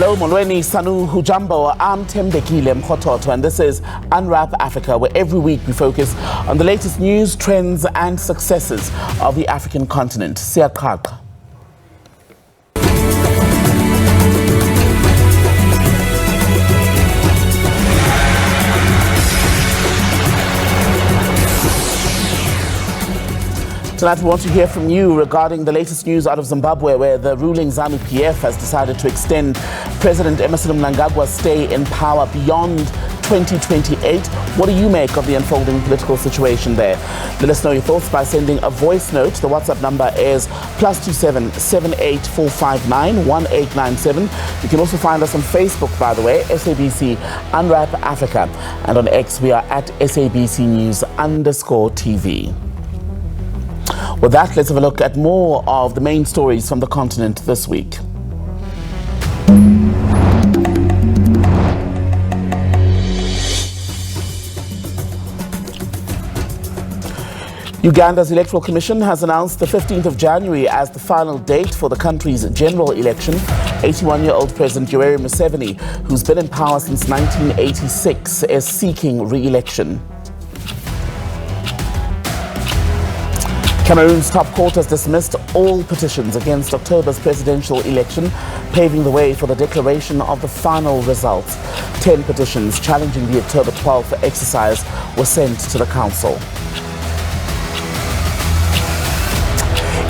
Hello, Molweni, Sanu, Hujambo. I'm Thembekile Mrototo, and this is Unwrap Africa, where every week we focus on the latest news, trends, and successes of the African continent. Siyaqhaqha. Tonight we want to hear from you regarding the latest news out of Zimbabwe, where the ruling ZANU-PF has decided to extend President Emmerson Mnangagwa's stay in power beyond 2028. What do you make of the unfolding political situation there? Let us know your thoughts by sending a voice note. The WhatsApp number is +27 78459 1897. You can also find us on Facebook, by the way, SABC Unwrap Africa, and on X we are at SABC News_TV. With that, let's have a look at more of the main stories from the continent this week. Uganda's Electoral Commission has announced the 15th of January as the final date for the country's general election. 81-year-old President Yoweri Museveni, who's been in power since 1986, is seeking re-election. Cameroon's top court has dismissed all petitions against October's presidential election, paving the way for the declaration of the final results. 10 petitions challenging the October 12th exercise were sent to the council.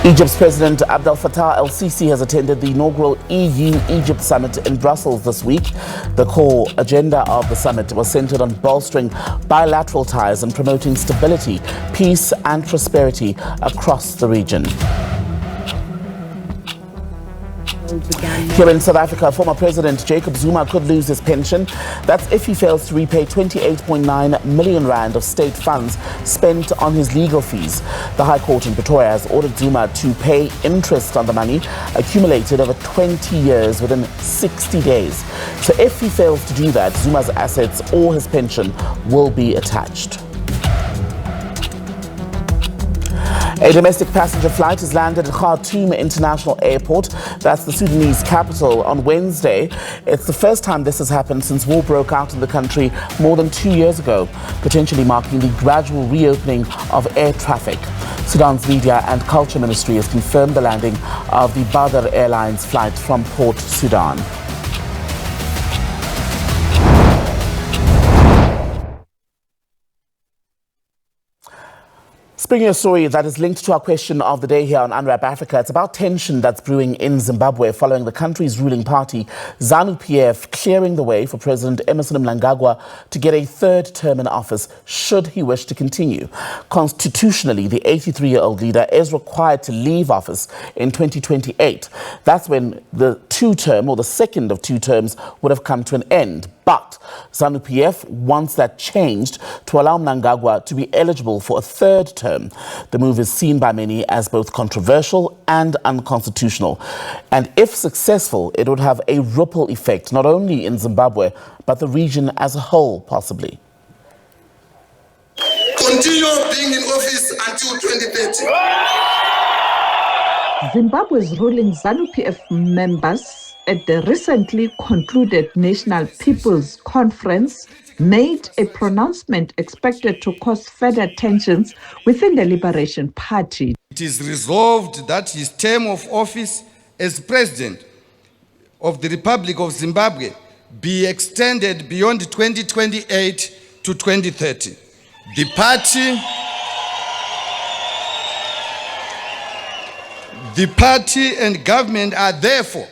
Egypt's President Abdel Fattah el-Sisi has attended the inaugural EU-Egypt summit in Brussels this week. The core agenda of the summit was centered on bolstering bilateral ties and promoting stability, peace and prosperity across the region. Here in South Africa, former President Jacob Zuma could lose his pension. That's if he fails to repay 28.9 million rand of state funds spent on his legal fees. The High Court in Pretoria has ordered Zuma to pay interest on the money accumulated over 20 years within 60 days. So if he fails to do that, Zuma's assets or his pension will be attached. A domestic passenger flight has landed at Khartoum International Airport. That's the Sudanese capital on Wednesday. It's the first time this has happened since war broke out in the country more than 2 years ago, potentially marking the gradual reopening of air traffic. Sudan's Media and Culture Ministry has confirmed the landing of the Badr Airlines flight from Port Sudan. Bringing a story that is linked to our question of the day here on Unwrap Africa. It's about tension that's brewing in Zimbabwe following the country's ruling party, ZANU-PF, clearing the way for President Emmerson Mnangagwa to get a third term in office should he wish to continue. Constitutionally, the 83-year-old leader is required to leave office in 2028. That's when the two-term, or the second of two terms, would have come to an end. But ZANU-PF wants that changed to allow Mnangagwa to be eligible for a third term. The move is seen by many as both controversial and unconstitutional. And if successful, it would have a ripple effect, not only in Zimbabwe, but the region as a whole, possibly. Continue being in office until 2030. Zimbabwe's ruling ZANU-PF members at the recently concluded National People's Conference made a pronouncement expected to cause further tensions within the Liberation Party. It is resolved that his term of office as President of the Republic of Zimbabwe be extended beyond 2028 to 2030. The party and government are therefore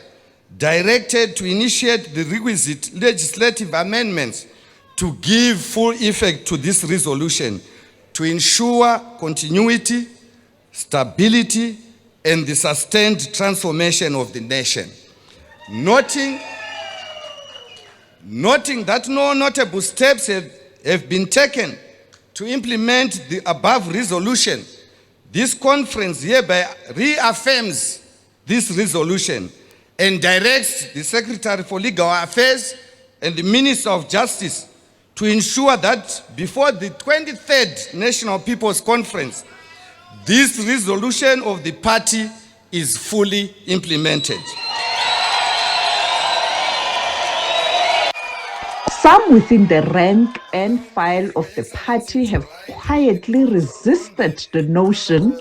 directed to initiate the requisite legislative amendments to give full effect to this resolution to ensure continuity, stability, and the sustained transformation of the nation. Noting that no notable steps have been taken to implement the above resolution, this conference hereby reaffirms this resolution and directs the Secretary for Legal Affairs and the Minister of Justice to ensure that before the 23rd National People's Conference, this resolution of the party is fully implemented. Some within the rank and file of the party have quietly resisted the notion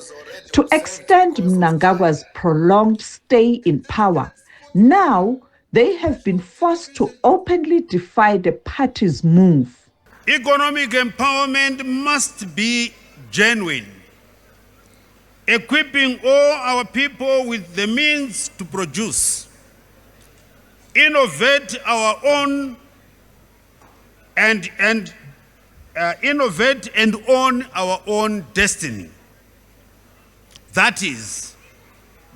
to extend Mnangagwa's prolonged stay in power. Now, they have been forced to openly defy the party's move. Economic empowerment must be genuine, equipping all our people with the means to produce, innovate our own innovate and own our own destiny. That is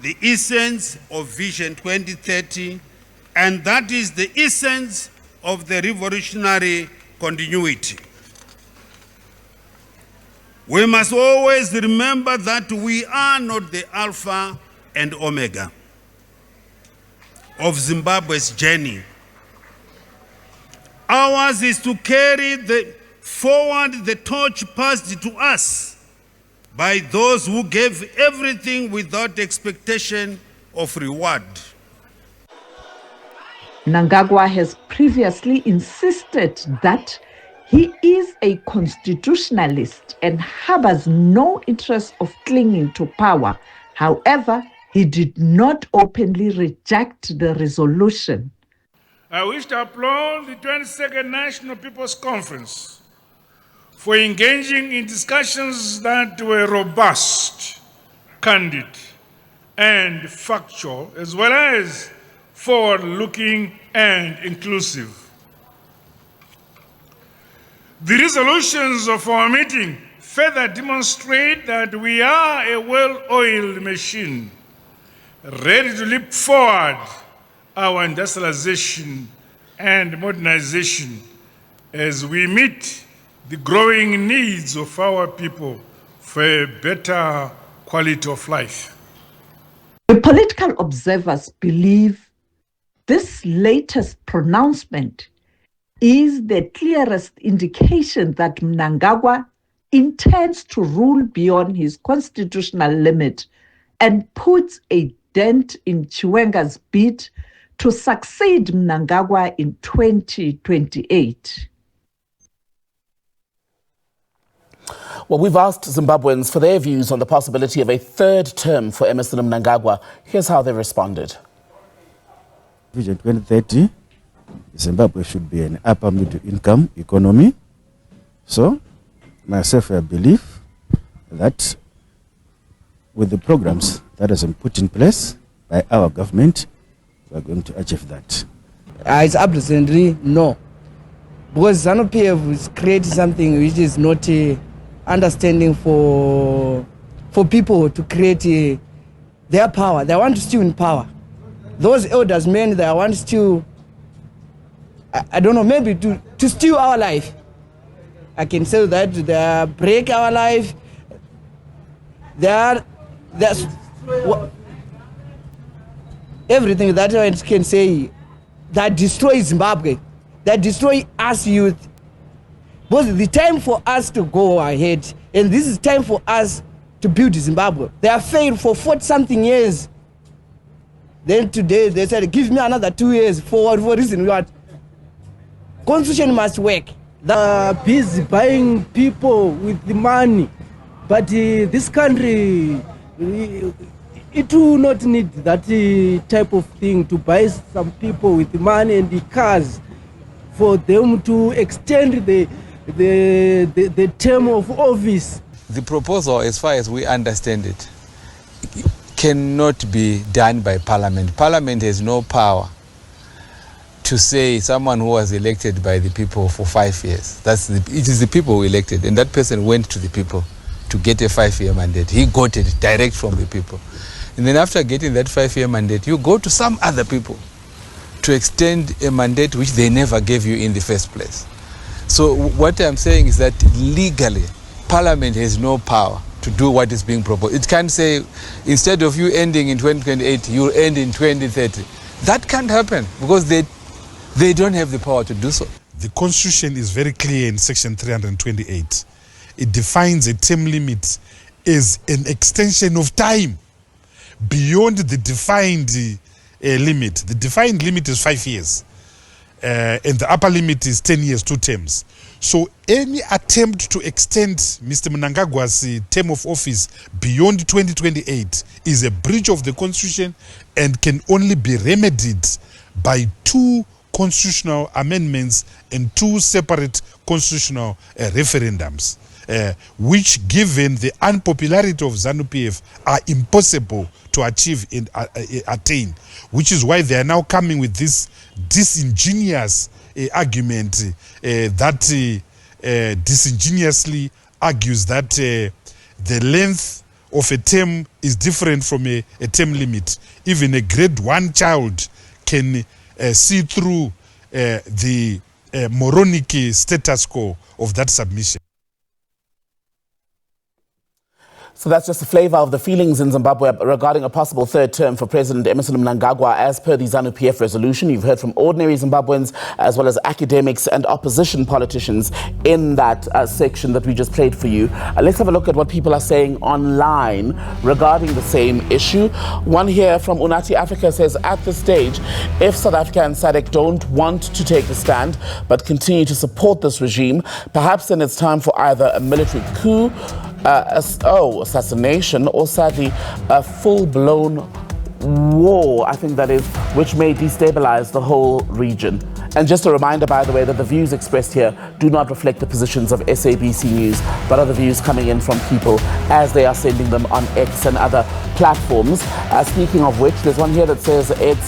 the essence of Vision 2030, and that is the essence of the revolutionary continuity. We must always remember that we are not the Alpha and Omega of Zimbabwe's journey. Ours is to carry forward the torch passed to us by those who gave everything without expectation of reward. Mnangagwa has previously insisted that he is a constitutionalist and harbors no interest of clinging to power. However, he did not openly reject the resolution. I wish to applaud the 22nd National People's Conference for engaging in discussions that were robust, candid, and factual, as well as forward-looking and inclusive. The resolutions of our meeting further demonstrate that we are a well-oiled machine, ready to leap forward our industrialization and modernization as we meet the growing needs of our people for a better quality of life. The political observers believe this latest pronouncement is the clearest indication that Mnangagwa intends to rule beyond his constitutional limit and puts a dent in Chiwenga's bid to succeed Mnangagwa in 2028. Well, we've asked Zimbabweans for their views on the possibility of a third term for Emmerson Mnangagwa. Here's how they responded. Vision 2030, Zimbabwe should be an upper middle income economy. So, myself, I believe that with the programs that has been put in place by our government, we are going to achieve that. It's absolutely no. Because ZANU-PF is creating something which is not understanding for people to create their power. They want to steal in power. Those elders men, they want to steal, I don't know, maybe to steal our life. I can say that they break our life. Everything that I can say that destroys Zimbabwe, that destroy us youth. But the time for us to go ahead, and this is time for us to build Zimbabwe. They have failed for 40-something years. Then today they said, give me another 2 years. For what reason? What? Constitution must work. They're busy buying people with the money. But this country, it will not need that type of thing to buy some people with money and the cars for them to extend the term of office. The proposal, as far as we understand it, cannot be done by Parliament. Parliament has no power to say someone who was elected by the people for 5 years. It is the people who elected, and that person went to the people to get a 5-year mandate. He got it direct from the people. And then after getting that 5-year mandate, you go to some other people to extend a mandate which they never gave you in the first place. So what I'm saying is that legally, Parliament has no power to do what is being proposed. It can't say, instead of you ending in 2028, you'll end in 2030. That can't happen because they don't have the power to do so. The Constitution is very clear in Section 328. It defines a term limit as an extension of time beyond the defined limit. The defined limit is 5 years. and the upper limit is 10 years, 2 terms. So any attempt to extend Mr. Mnangagwa's term of office beyond 2028 is a breach of the constitution and can only be remedied by 2 constitutional amendments and 2 separate constitutional referendums, which, given the unpopularity of ZANU-PF, are impossible to achieve and attain, which is why they are now coming with this disingenuous argument that disingenuously argues that the length of a term is different from a term limit. Even a grade 1 child can see through the moronic status quo of that submission. So that's just a flavor of the feelings in Zimbabwe regarding a possible 3rd term for President Emmerson Mnangagwa as per the ZANU-PF resolution. You've heard from ordinary Zimbabweans as well as academics and opposition politicians in that section that we just played for you. Let's have a look at what people are saying online regarding the same issue. One here from Unwrap Africa says, at this stage, if South Africa and SADC don't want to take a stand but continue to support this regime, perhaps then it's time for either a military coup, assassination, or sadly a full-blown war, I think that is, which may destabilize the whole region. And just a reminder, by the way, that the views expressed here do not reflect the positions of SABC News, but are the views coming in from people as they are sending them on X and other platforms. Speaking of which, there's one here that says it's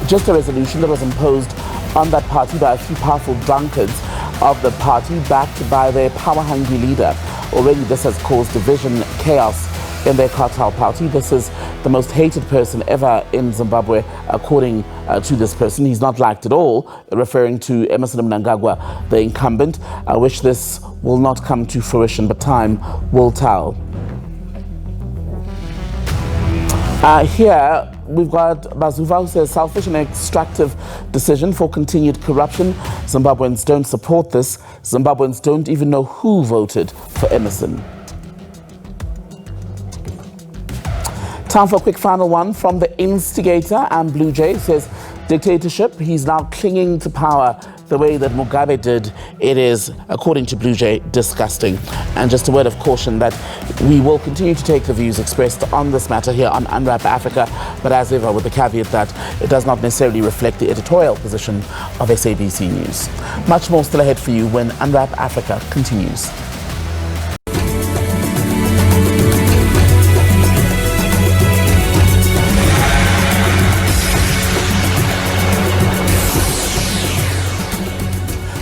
just a resolution that was imposed on that party by a few powerful drunkards of the party, backed by their power-hungry leader. Already this has caused division, chaos in their cartel party. This is the most hated person ever in Zimbabwe, according to this person. He's not liked at all, referring to Emmerson Mnangagwa, the incumbent. I wish this will not come to fruition, but time will tell. Here we've got Bazuva, who says selfish and extractive decision for continued corruption. Zimbabweans don't support this. Zimbabweans don't even know who voted for Emmerson. Time for a quick final one from the instigator and Blue Jay. Says dictatorship, he's now clinging to power the way that Mugabe did. It is, according to Blue Jay, disgusting. And just a word of caution that we will continue to take the views expressed on this matter here on Unwrap Africa, but as ever with the caveat that it does not necessarily reflect the editorial position of SABC News. Much more still ahead for you when Unwrap Africa continues.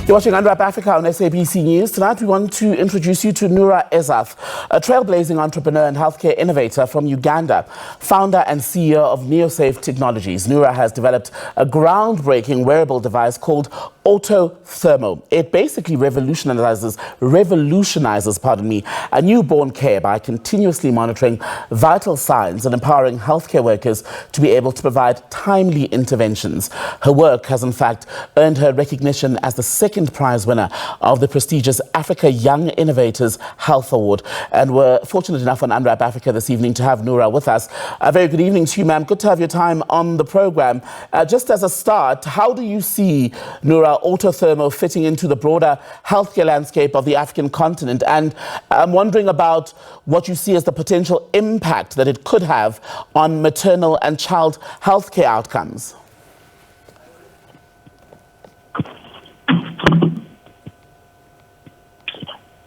You're watching Unwrap Africa on SABC News. Tonight we want to introduce you to Nura Izath, a trailblazing entrepreneur and healthcare innovator from Uganda, founder and CEO of NeoSafe Technologies. Nura has developed a groundbreaking wearable device called Autothermo. It basically revolutionizes a newborn care by continuously monitoring vital signs and empowering healthcare workers to be able to provide timely interventions. Her work has in fact earned her recognition as the second prize winner of the prestigious Africa Young Innovators Health Award. And we're fortunate enough on Unwrap Africa this evening to have Nura with us. A very good evening to you, ma'am. Good to have your time on the program. Just as a start, how do you see, Nura, Autothermo fitting into the broader healthcare landscape of the African continent? And I'm wondering about what you see as the potential impact that it could have on maternal and child healthcare outcomes.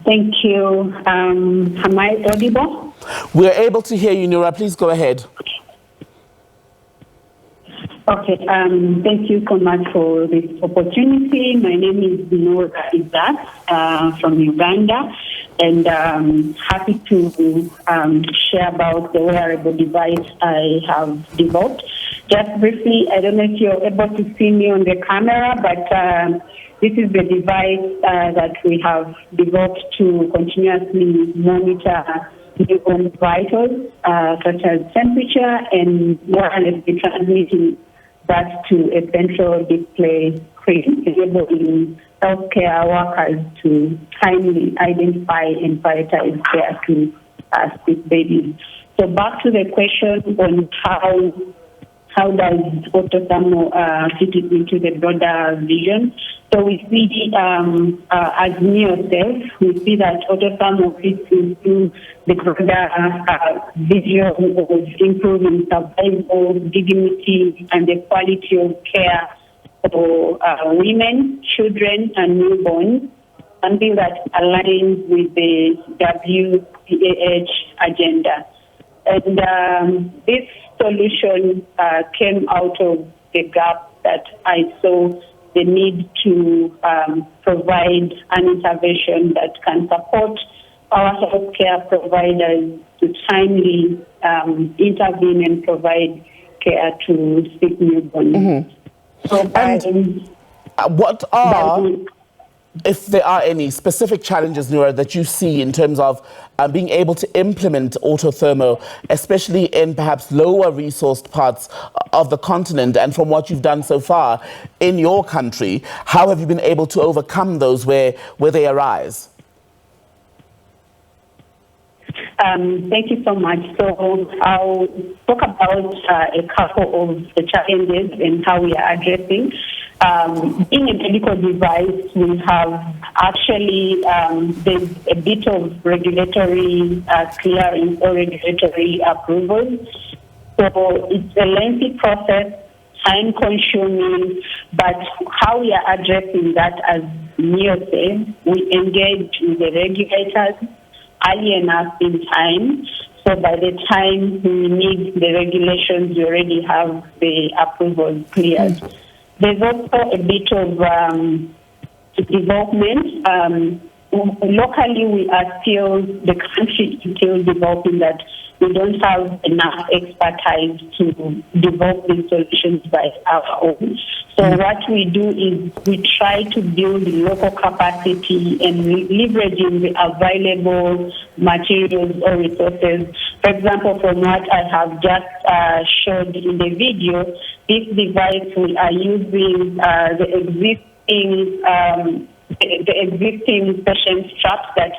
Thank you. Am I audible? We're able to hear you, Nura. Please go ahead. Okay. Thank you so much for this opportunity. My name is Nura Izath from Uganda, and happy to share about the wearable device I have developed. Just briefly, I don't know if you're able to see me on the camera, but this is the device that we have developed to continuously monitor newborn vitals, such as temperature, and more or less be transmitting that to a central display screen, enabling healthcare workers to timely identify and prioritize care to sick babies. So back to the question on how how does Autothermo fit into the broader vision. So we see, as NEOSEF, we see that Autothermo fits into the broader vision of improving survival, dignity, and the quality of care for women, children, and newborns, something that aligns with the WPAH agenda. And this solution came out of the gap that I saw the need to provide an intervention that can support our healthcare providers to timely intervene and provide care to sick newborns. Mm-hmm. So what are, if there are any specific challenges, Nura, that you see in terms of being able to implement Autothermo, especially in perhaps lower resourced parts of the continent, and from what you've done so far in your country, how have you been able to overcome those where they arise? Thank you so much. So I'll talk about a couple of the challenges and how we are addressing. Being a medical device, we have actually there's a bit of regulatory clearance or regulatory approval. So it's a lengthy process, time-consuming, but how we are addressing that as NEOSEF, we engage with the regulators early enough in time, so by the time we need the regulations, we already have the approval cleared. There's also a bit of development. Locally, we are still, the country is still developing that. We don't have enough expertise to develop these solutions by our own. So what we do is we try to build the local capacity and leveraging the available materials or resources. For example, from what I have just showed in the video, this device we are using the existing patient straps that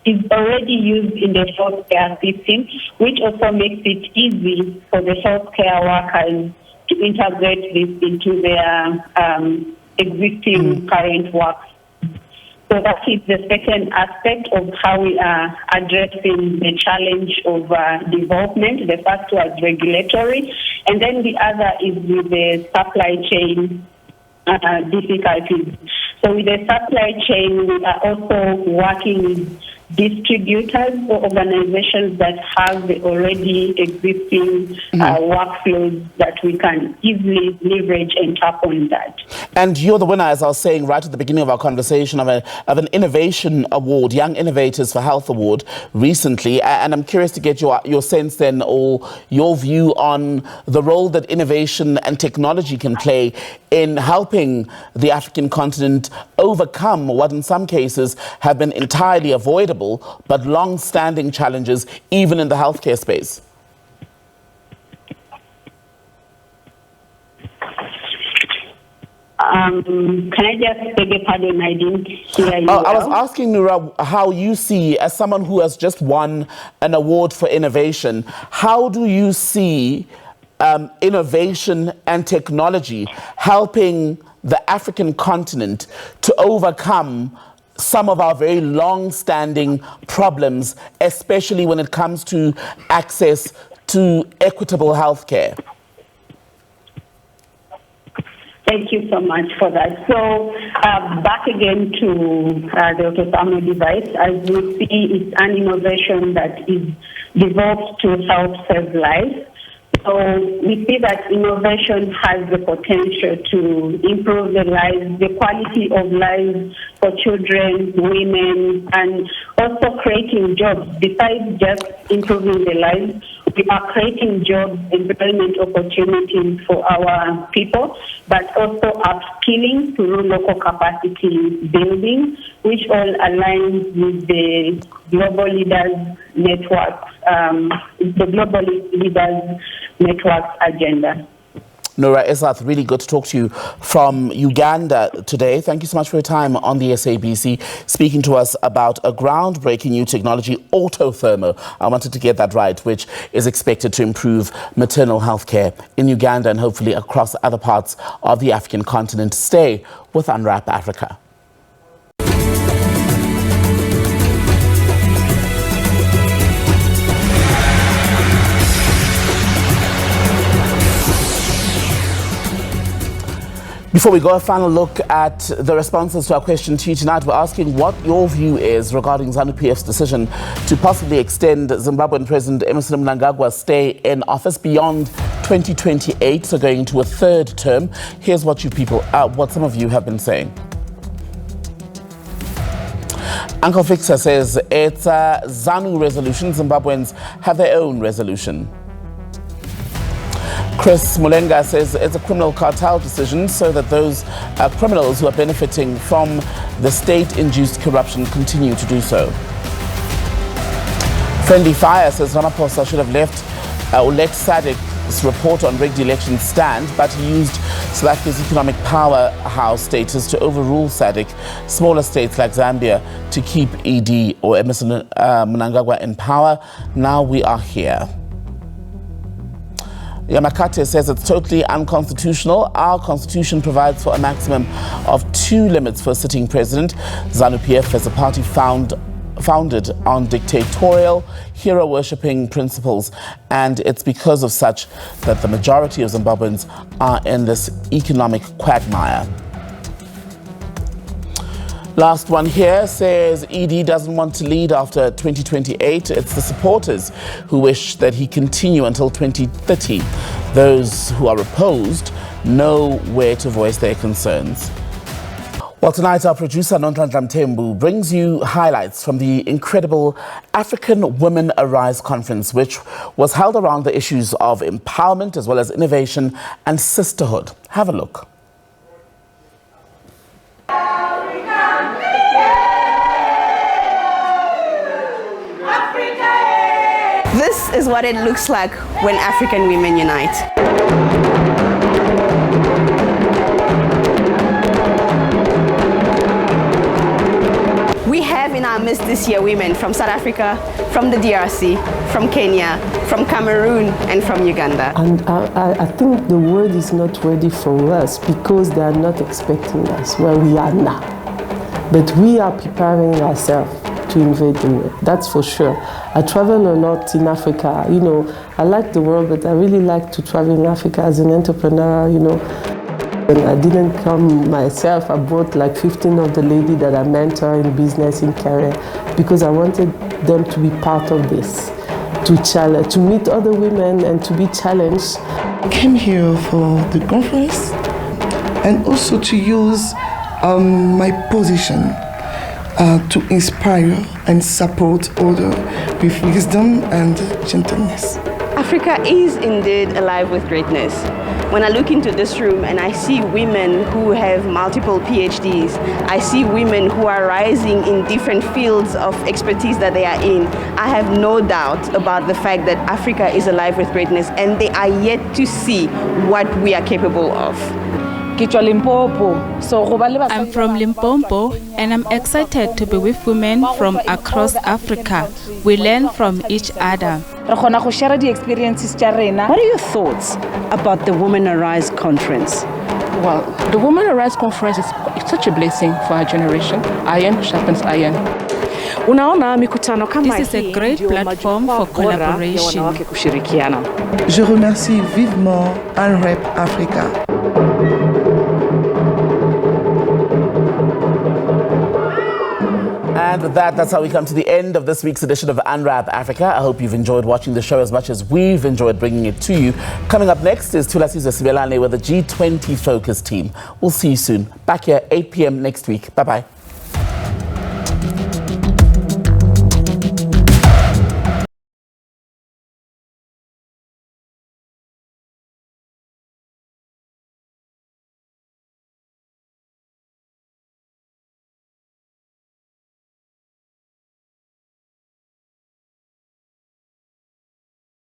is already used in the healthcare system, which also makes it easy for the healthcare workers to integrate this into their existing current work. So that is the second aspect of how we are addressing the challenge of development. The first was regulatory, and then the other is with the supply chain difficulties. So with the supply chain, we are also working with distributors or organizations that have the already existing workflows that we can easily leverage and tap on that. And you're the winner, as I was saying right at the beginning of our conversation, of an innovation award, Young Innovators for Health Award, recently. And I'm curious to get your sense then, or your view on the role that innovation and technology can play in helping the African continent overcome what in some cases have been entirely avoidable but long-standing challenges, even in the healthcare space. Can I just beg your pardon? I didn't hear you. I was asking, Nura, how you see, as someone who has just won an award for innovation, how do you see innovation and technology helping the African continent to overcome some of our very long-standing problems, especially when it comes to access to equitable healthcare? Thank you so much for that. So back again to the Autothermo device, as we see, it's an innovation that is developed to help save lives. So we see that innovation has the potential to improve the lives, the quality of lives for children, women, and also creating jobs. Besides just improving the lives, we are creating jobs, employment opportunities for our people, but also upskilling through local capacity building, which all aligns with the global leaders network, agenda. Nura Izath, really good to talk to you from Uganda today. Thank you so much for your time on the SABC, speaking to us about a groundbreaking new technology, Autothermo. I wanted to get that right, which is expected to improve maternal health care in Uganda and hopefully across other parts of the African continent. Stay with Unwrap Africa. Before we go, a final look at the responses to our question to you tonight. We're asking what your view is regarding ZANU-PF's decision to possibly extend Zimbabwean President Emmerson Mnangagwa's stay in office beyond 2028, so going into a third term. Here's what what some of you have been saying. Uncle Fixer says it's a ZANU resolution. Zimbabweans have their own resolution. Chris Mulenga says it's a criminal cartel decision so that those criminals who are benefiting from the state-induced corruption continue to do so. Friendly Fire says Ramaphosa should have let SADC's report on rigged elections stand, but he used South Africa's economic powerhouse status to overrule SADC, smaller states like Zambia, to keep ED or Emmerson Mnangagwa in power. Now we are here. Yamakate says it's totally unconstitutional. Our constitution provides for a maximum of 2 limits for a sitting president. ZANU-PF is a party founded on dictatorial, hero-worshipping principles, and it's because of such that the majority of Zimbabweans are in this economic quagmire. Last one here says ED doesn't want to lead after 2028. It's the supporters who wish that he continue until 2030. Those who are opposed know where to voice their concerns. Well, tonight our producer Nonhlanhla Mthembu brings you highlights from the incredible African Women Arise conference, which was held around the issues of empowerment as well as innovation and sisterhood. Have a look. This is what it looks like when African women unite. We have in our midst this year women from South Africa, from the DRC, from Kenya, from Cameroon, and from Uganda. And I think the world is not ready for us because they are not expecting us where we are now. But we are preparing ourselves to invade the world, that's for sure. I travel a lot in Africa, you know, I like the world, but I really like to travel in Africa as an entrepreneur, you know. When I didn't come myself, I brought like 15 of the ladies that I mentor in business, in career, because I wanted them to be part of this, to meet other women and to be challenged. I came here for the conference and also to use my position to inspire and support others with wisdom and gentleness. Africa is indeed alive with greatness. When I look into this room and I see women who have multiple PhDs, I see women who are rising in different fields of expertise that they are in, I have no doubt about the fact that Africa is alive with greatness and they are yet to see what we are capable of. I'm from Limpopo and I'm excited to be with women from across Africa. We learn from each other. What are your thoughts about the Women Arise conference? Well, the Women Arise conference is such a blessing for our generation. Iron sharpens iron. This is a great platform for collaboration. Je remercie vivement Unwrap Africa. And with that, that's how we come to the end of this week's edition of Unwrap Africa. I hope you've enjoyed watching the show as much as we've enjoyed bringing it to you. Coming up next is Thulasizwe Sibelane with the G20 Focus team. We'll see you soon. Back here, 8 p.m. next week. Bye-bye.